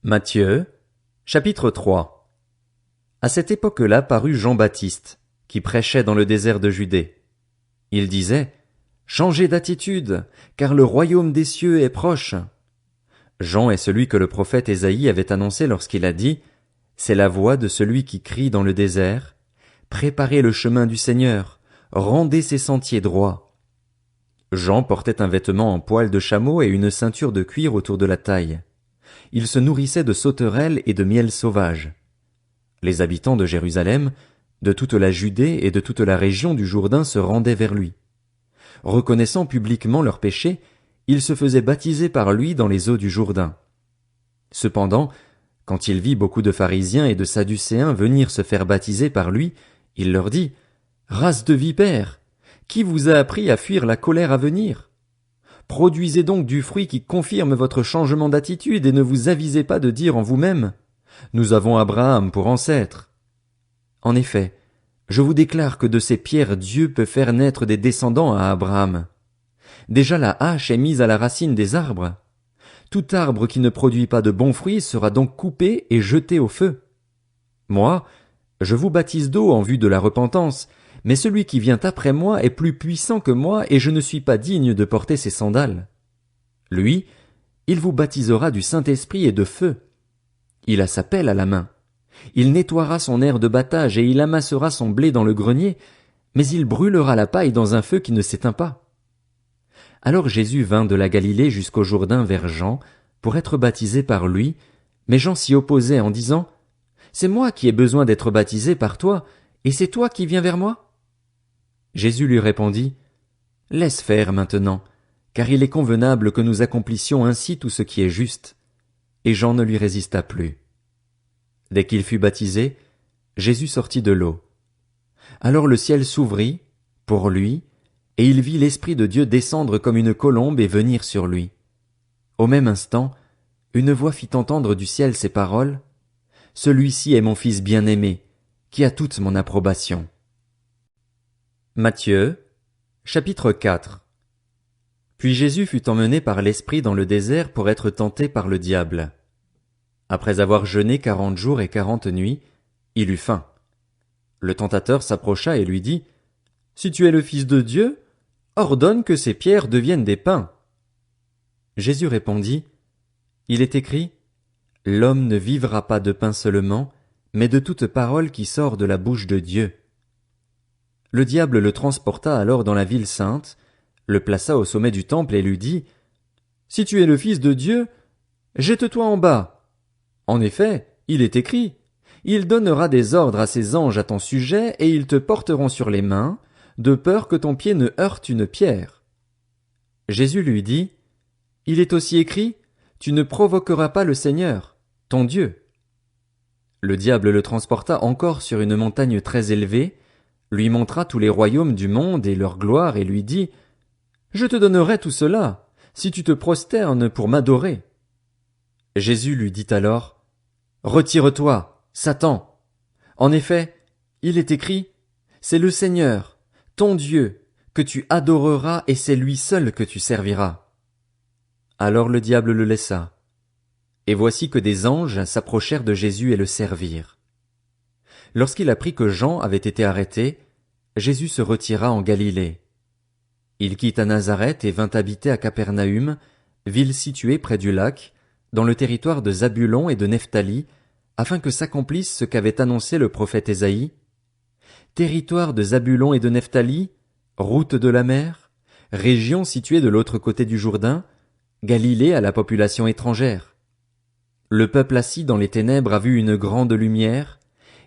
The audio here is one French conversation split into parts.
Matthieu, chapitre 3. À cette époque-là parut Jean-Baptiste, qui prêchait dans le désert de Judée. Il disait, Changez d'attitude, car le royaume des cieux est proche. Jean est celui que le prophète Ésaïe avait annoncé lorsqu'il a dit, C'est la voix de celui qui crie dans le désert, Préparez le chemin du Seigneur, rendez ses sentiers droits. Jean portait un vêtement en poil de chameau et une ceinture de cuir autour de la taille. Il se nourrissait de sauterelles et de miel sauvage. Les habitants de Jérusalem, de toute la Judée et de toute la région du Jourdain se rendaient vers lui. Reconnaissant publiquement leurs péchés, ils se faisaient baptiser par lui dans les eaux du Jourdain. Cependant, quand il vit beaucoup de pharisiens et de sadducéens venir se faire baptiser par lui, il leur dit, Race de vipères, qui vous a appris à fuir la colère à venir? Produisez donc du fruit qui confirme votre changement d'attitude et ne vous avisez pas de dire en vous-même, Nous avons Abraham pour ancêtre. En effet, je vous déclare que de ces pierres Dieu peut faire naître des descendants à Abraham. Déjà la hache est mise à la racine des arbres. Tout arbre qui ne produit pas de bons fruits sera donc coupé et jeté au feu. Moi, je vous baptise d'eau en vue de la repentance, mais celui qui vient après moi est plus puissant que moi et je ne suis pas digne de porter ses sandales. Lui, il vous baptisera du Saint-Esprit et de feu. Il a sa pelle à la main. Il nettoiera son aire de battage et il amassera son blé dans le grenier, mais il brûlera la paille dans un feu qui ne s'éteint pas. Alors Jésus vint de la Galilée jusqu'au Jourdain vers Jean, pour être baptisé par lui, mais Jean s'y opposait en disant, C'est moi qui ai besoin d'être baptisé par toi, et c'est toi qui viens vers moi? Jésus lui répondit, Laisse faire maintenant, car il est convenable que nous accomplissions ainsi tout ce qui est juste. Et Jean ne lui résista plus. Dès qu'il fut baptisé, Jésus sortit de l'eau. Alors le ciel s'ouvrit, pour lui, et il vit l'Esprit de Dieu descendre comme une colombe et venir sur lui. Au même instant, une voix fit entendre du ciel ces paroles, Celui-ci est mon Fils bien-aimé, qui a toute mon approbation. Matthieu, chapitre 4. Puis Jésus fut emmené par l'Esprit dans le désert pour être tenté par le diable. Après avoir jeûné 40 jours et 40 nuits, il eut faim. Le tentateur s'approcha et lui dit, Si tu es le Fils de Dieu, ordonne que ces pierres deviennent des pains. Jésus répondit, Il est écrit, L'homme ne vivra pas de pain seulement, mais de toute parole qui sort de la bouche de Dieu. Le diable le transporta alors dans la ville sainte, le plaça au sommet du temple et lui dit, Si tu es le Fils de Dieu, jette-toi en bas. En effet, il est écrit, Il donnera des ordres à ses anges à ton sujet et ils te porteront sur les mains, de peur que ton pied ne heurte une pierre. Jésus lui dit, Il est aussi écrit, Tu ne provoqueras pas le Seigneur, ton Dieu. Le diable le transporta encore sur une montagne très élevée, lui montra tous les royaumes du monde et leur gloire et lui dit, Je te donnerai tout cela, si tu te prosternes pour m'adorer. Jésus lui dit alors, Retire-toi, Satan. En effet, il est écrit, C'est le Seigneur, ton Dieu, que tu adoreras et c'est lui seul que tu serviras. Alors le diable le laissa. Et voici que des anges s'approchèrent de Jésus et le servirent. Lorsqu'il apprit que Jean avait été arrêté, Jésus se retira en Galilée. Il quitta Nazareth et vint habiter à Capernaüm, ville située près du lac, dans le territoire de Zabulon et de Nephtali, afin que s'accomplisse ce qu'avait annoncé le prophète Ésaïe. Territoire de Zabulon et de Nephtali, route de la mer, région située de l'autre côté du Jourdain, Galilée à la population étrangère. Le peuple assis dans les ténèbres a vu une grande lumière,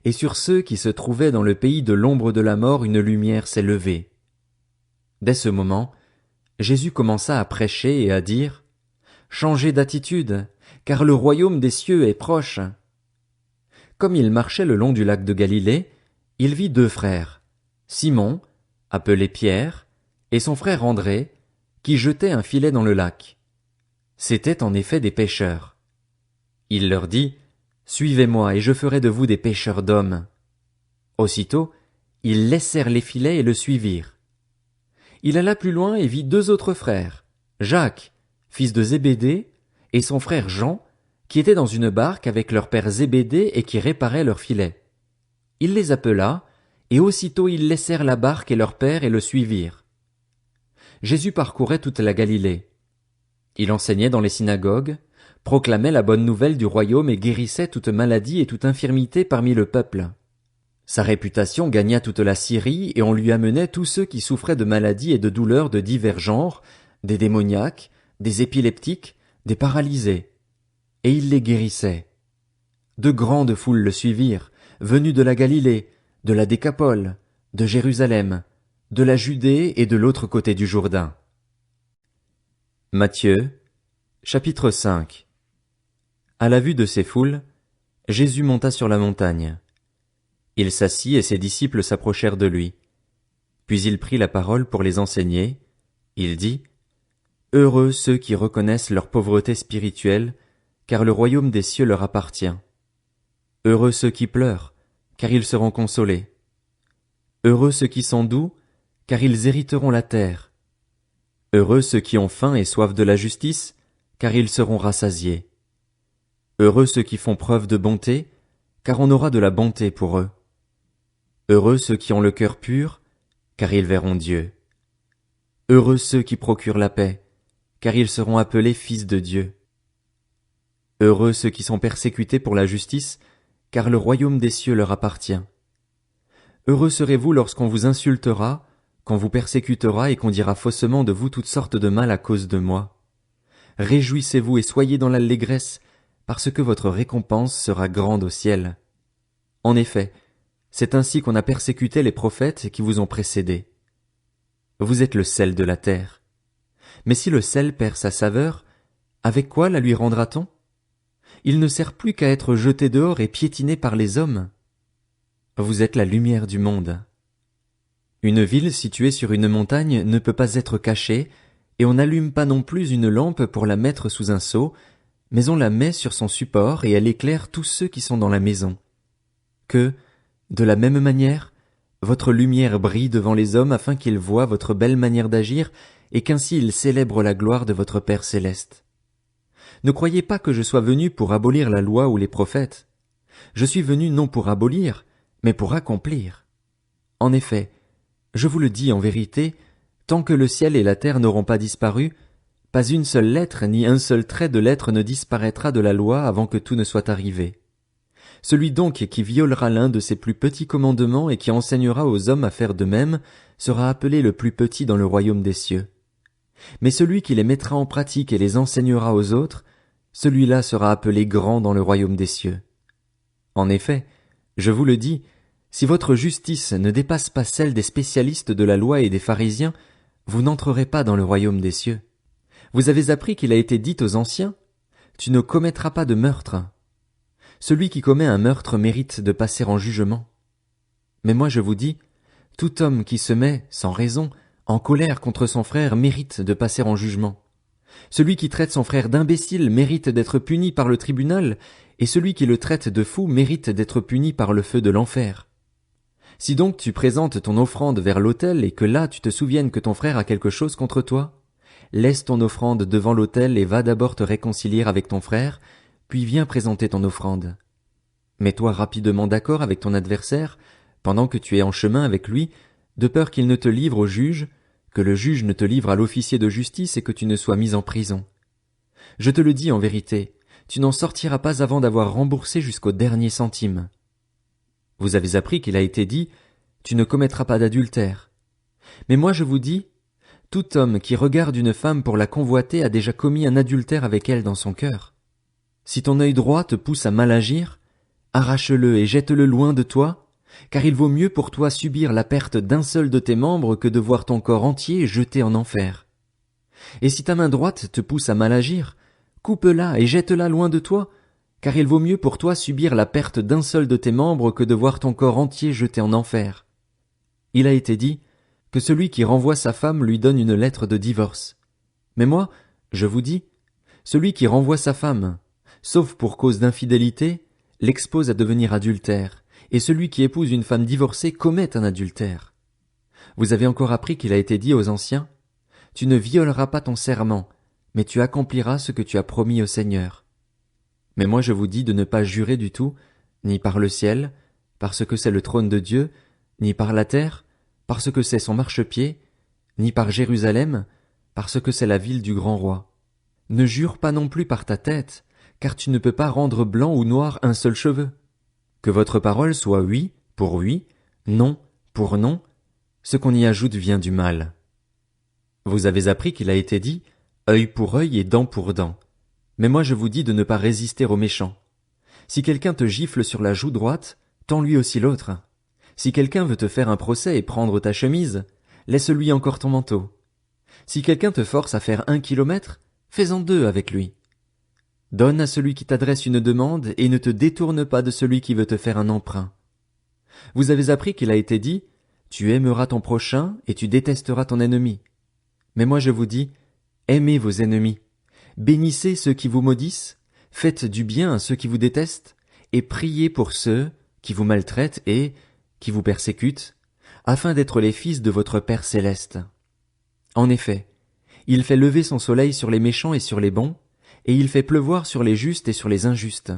et sur ceux qui se trouvaient dans le pays de l'ombre de la mort une lumière s'est levée. Dès ce moment, Jésus commença à prêcher et à dire, Changez d'attitude, car le royaume des cieux est proche. Comme il marchait le long du lac de Galilée, il vit deux frères, Simon, appelé Pierre, et son frère André, qui jetaient un filet dans le lac. C'étaient en effet des pêcheurs. Il leur dit, Suivez-moi et je ferai de vous des pêcheurs d'hommes. Aussitôt, ils laissèrent les filets et le suivirent. Il alla plus loin et vit deux autres frères, Jacques, fils de Zébédée, et son frère Jean, qui étaient dans une barque avec leur père Zébédée et qui réparaient leurs filets. Il les appela, et aussitôt ils laissèrent la barque et leur père et le suivirent. Jésus parcourait toute la Galilée. Il enseignait dans les synagogues, proclamait la bonne nouvelle du royaume et guérissait toute maladie et toute infirmité parmi le peuple. Sa réputation gagna toute la Syrie et on lui amenait tous ceux qui souffraient de maladies et de douleurs de divers genres, des démoniaques, des épileptiques, des paralysés. Et il les guérissait. De grandes foules le suivirent, venus de la Galilée, de la Décapole, de Jérusalem, de la Judée et de l'autre côté du Jourdain. Matthieu, chapitre 5. À la vue de ces foules, Jésus monta sur la montagne. Il s'assit et ses disciples s'approchèrent de lui. Puis il prit la parole pour les enseigner. Il dit, « Heureux ceux qui reconnaissent leur pauvreté spirituelle, car le royaume des cieux leur appartient. Heureux ceux qui pleurent, car ils seront consolés. Heureux ceux qui sont doux, car ils hériteront la terre. Heureux ceux qui ont faim et soif de la justice, car ils seront rassasiés. Heureux ceux qui font preuve de bonté, car on aura de la bonté pour eux. Heureux ceux qui ont le cœur pur, car ils verront Dieu. Heureux ceux qui procurent la paix, car ils seront appelés fils de Dieu. Heureux ceux qui sont persécutés pour la justice, car le royaume des cieux leur appartient. Heureux serez-vous lorsqu'on vous insultera, qu'on vous persécutera et qu'on dira faussement de vous toutes sortes de mal à cause de moi. Réjouissez-vous et soyez dans l'allégresse, parce que votre récompense sera grande au ciel. En effet, c'est ainsi qu'on a persécuté les prophètes qui vous ont précédés. Vous êtes le sel de la terre. Mais si le sel perd sa saveur, avec quoi la lui rendra-t-on? Il ne sert plus qu'à être jeté dehors et piétiné par les hommes. Vous êtes la lumière du monde. Une ville située sur une montagne ne peut pas être cachée, et on n'allume pas non plus une lampe pour la mettre sous un seau, mais on la met sur son support et elle éclaire tous ceux qui sont dans la maison. Que, de la même manière, votre lumière brille devant les hommes afin qu'ils voient votre belle manière d'agir et qu'ainsi ils célèbrent la gloire de votre Père céleste. Ne croyez pas que je sois venu pour abolir la loi ou les prophètes. Je suis venu non pour abolir, mais pour accomplir. En effet, je vous le dis en vérité, tant que le ciel et la terre n'auront pas disparu, pas une seule lettre ni un seul trait de lettre ne disparaîtra de la loi avant que tout ne soit arrivé. Celui donc qui violera l'un de ces plus petits commandements et qui enseignera aux hommes à faire de même sera appelé le plus petit dans le royaume des cieux. Mais celui qui les mettra en pratique et les enseignera aux autres, celui-là sera appelé grand dans le royaume des cieux. En effet, je vous le dis, si votre justice ne dépasse pas celle des spécialistes de la loi et des pharisiens, vous n'entrerez pas dans le royaume des cieux. Vous avez appris qu'il a été dit aux anciens, « Tu ne commettras pas de meurtre ». Celui qui commet un meurtre mérite de passer en jugement. Mais moi je vous dis, tout homme qui se met, sans raison, en colère contre son frère mérite de passer en jugement. Celui qui traite son frère d'imbécile mérite d'être puni par le tribunal, et celui qui le traite de fou mérite d'être puni par le feu de l'enfer. Si donc tu présentes ton offrande vers l'autel et que là tu te souviennes que ton frère a quelque chose contre toi, laisse ton offrande devant l'autel et va d'abord te réconcilier avec ton frère, puis viens présenter ton offrande. Mets-toi rapidement d'accord avec ton adversaire, pendant que tu es en chemin avec lui, de peur qu'il ne te livre au juge, que le juge ne te livre à l'officier de justice et que tu ne sois mis en prison. Je te le dis en vérité, tu n'en sortiras pas avant d'avoir remboursé jusqu'au dernier centime. Vous avez appris qu'il a été dit, tu ne commettras pas d'adultère. Mais moi je vous dis, tout homme qui regarde une femme pour la convoiter a déjà commis un adultère avec elle dans son cœur. Si ton œil droit te pousse à mal agir, arrache-le et jette-le loin de toi, car il vaut mieux pour toi subir la perte d'un seul de tes membres que de voir ton corps entier jeté en enfer. Et si ta main droite te pousse à mal agir, coupe-la et jette-la loin de toi, car il vaut mieux pour toi subir la perte d'un seul de tes membres que de voir ton corps entier jeté en enfer. Il a été dit que celui qui renvoie sa femme lui donne une lettre de divorce. Mais moi, je vous dis, celui qui renvoie sa femme, sauf pour cause d'infidélité, l'expose à devenir adultère, et celui qui épouse une femme divorcée commet un adultère. Vous avez encore appris qu'il a été dit aux anciens, « Tu ne violeras pas ton serment, mais tu accompliras ce que tu as promis au Seigneur. » Mais moi je vous dis de ne pas jurer du tout, ni par le ciel, parce que c'est le trône de Dieu, ni par la terre, parce que c'est son marchepied, ni par Jérusalem, parce que c'est la ville du grand roi. Ne jure pas non plus par ta tête, car tu ne peux pas rendre blanc ou noir un seul cheveu. Que votre parole soit oui pour oui, non pour non, ce qu'on y ajoute vient du mal. Vous avez appris qu'il a été dit œil pour œil et dent pour dent. Mais moi je vous dis de ne pas résister aux méchants. Si quelqu'un te gifle sur la joue droite, tends-lui aussi l'autre. Si quelqu'un veut te faire un procès et prendre ta chemise, laisse-lui encore ton manteau. Si quelqu'un te force à faire 1 kilomètre, fais-en 2 avec lui. Donne à celui qui t'adresse une demande et ne te détourne pas de celui qui veut te faire un emprunt. Vous avez appris qu'il a été dit, tu aimeras ton prochain et tu détesteras ton ennemi. Mais moi je vous dis, aimez vos ennemis, bénissez ceux qui vous maudissent, faites du bien à ceux qui vous détestent, et priez pour ceux qui vous maltraitent et qui vous persécutent, afin d'être les fils de votre Père céleste. En effet, il fait lever son soleil sur les méchants et sur les bons, et il fait pleuvoir sur les justes et sur les injustes.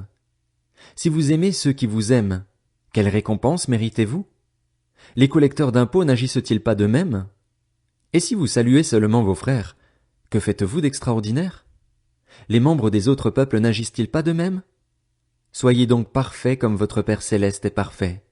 Si vous aimez ceux qui vous aiment, quelle récompense méritez-vous? Les collecteurs d'impôts n'agissent-ils pas de même? Et si vous saluez seulement vos frères, que faites-vous d'extraordinaire? Les membres des autres peuples n'agissent-ils pas de même? Soyez donc parfaits comme votre Père céleste est parfait.